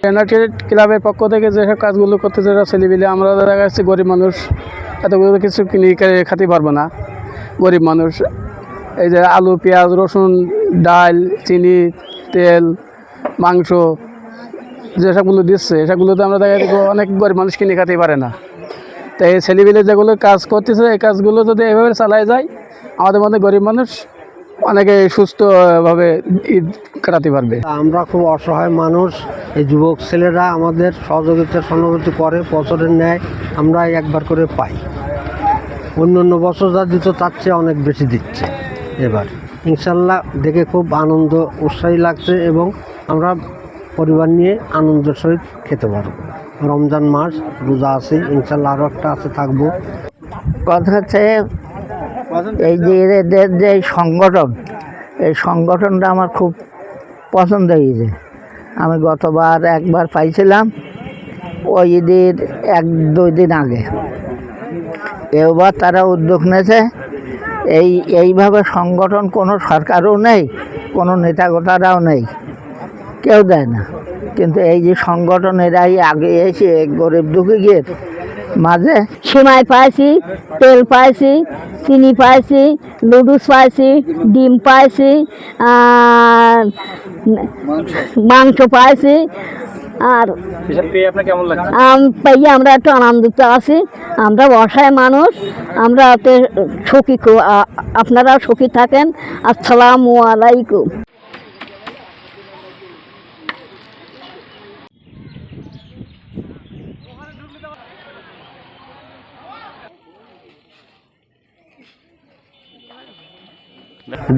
United ক্লাবের পক্ষ থেকে যেসব কাজগুলো করতেছে ছেলেপিলে, আমরা দেখা যাচ্ছে গরিব মানুষ, এতগুলো কিছু কিনে খেতে পারবো না। গরিব মানুষ এই যে আলু, পেঁয়াজ, রসুন, ডাল, চিনি, তেল, মাংস যেসবগুলো দিচ্ছে, এসবগুলোতে আমরা দেখা যাচ্ছে অনেক গরিব মানুষ কিনে খেতে পারে না। তো এই ছেলেপিলে যেগুলো কাজ করতেছে, এই কাজগুলো যদি এভাবে চালায় যায়, আমাদের মধ্যে গরিব মানুষ অনেকে সুস্থভাবে ঈদ কাটাতে পারবে। আমরা খুব অসহায় মানুষ, এই যুবক ছেলেরা আমাদের সহযোগিতা সহানুভূতি করে, বছরের ন্যায় আমরা একবার করে পাই। অন্য বছর যা দিত তার চেয়ে অনেক বেশি দিচ্ছে এবার। ইনশাল্লাহ দেখে খুব আনন্দ উৎসাহী লাগছে এবং আমরা পরিবার নিয়ে আনন্দের সহিত খেতে পারবো। রমজান মাস রোজা আছে, ইনশাল্লাহ আরও একটা আছে, থাকবো। কথা হচ্ছে এই যে এদের যে সংগঠন, এই সংগঠনটা আমার খুব পছন্দ হয়েছে। আমি গতবার একবার পাইছিলাম ওই ঈদের 1-2 দিন আগে। এবার তারা উদ্যোগ নিয়েছে, এইভাবে সংগঠন কোনো সরকারও নেই, কোনো নেতাগোটারাও নেই, কেউ দেয় না, কিন্তু এই যে সংগঠন এরাই আগে এসে গরিব দুঃখীদের মাঝে সেমাই পাইছি, তেল পাইছি, চিনি পাইছি, লুডুস পাইছি, ডিম পাইছি, মাংস পাইছি। আর পাইয়ে আমরা একটু আনন্দিত আছি। আমরা অসহায় মানুষ, আমরা সুখী, আপনারা সুখী থাকেন। আসসালামু আলাইকুম।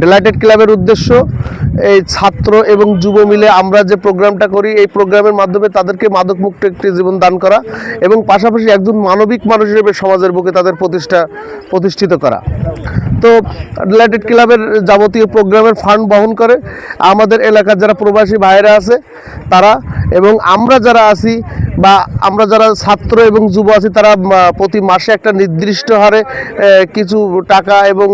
ডিলাইটেড ক্লাবের উদ্দেশ্য এই ছাত্র এবং যুব মিলে আমরা যে প্রোগ্রামটা করি, এই প্রোগ্রামের মাধ্যমে তাদেরকে মাদকমুক্ত একটি জীবন দান করা এবং পাশাপাশি একজন মানবিক মানুষ হিসেবে সমাজের বুকে তাদের প্রতিষ্ঠিত করা। তো ডিলাইটেড ক্লাবের যাবতীয় প্রোগ্রামের ফান্ড বহন করে আমাদের এলাকার যারা প্রবাসী ভাইয়েরা আছে তারা, এবং আমরা যারা আছি বা আমরা যারা ছাত্র এবং যুব আছি তারা প্রতি মাসে একটা নির্দিষ্ট হারে কিছু টাকা, এবং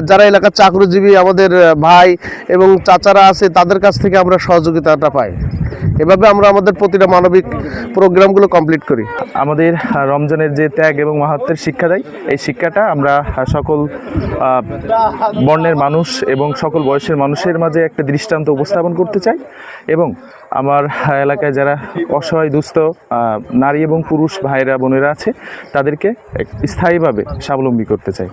যারা এলাকার চাকরিজীবী আমাদের ভাই এবং চাচারা আছে তাদের কাছ থেকে আমরা সহযোগিতাটা পাই। এভাবে আমরা আমাদের প্রতিটা মানবিক প্রোগ্রামগুলো কমপ্লিট করি। আমাদের রমজানের যে ত্যাগ এবং মাহাত্ম্যের শিক্ষা দেয়, এই শিক্ষাটা আমরা সকল বর্ণের মানুষ এবং সকল বয়সের মানুষের মাঝে একটা দৃষ্টান্ত উপস্থাপন করতে চাই, এবং আমার এলাকায় যারা অসহায় দুস্থ নারী এবং পুরুষ ভাইরা বোনেরা আছে তাদেরকে স্থায়ীভাবে স্বাবলম্বী করতে চাই।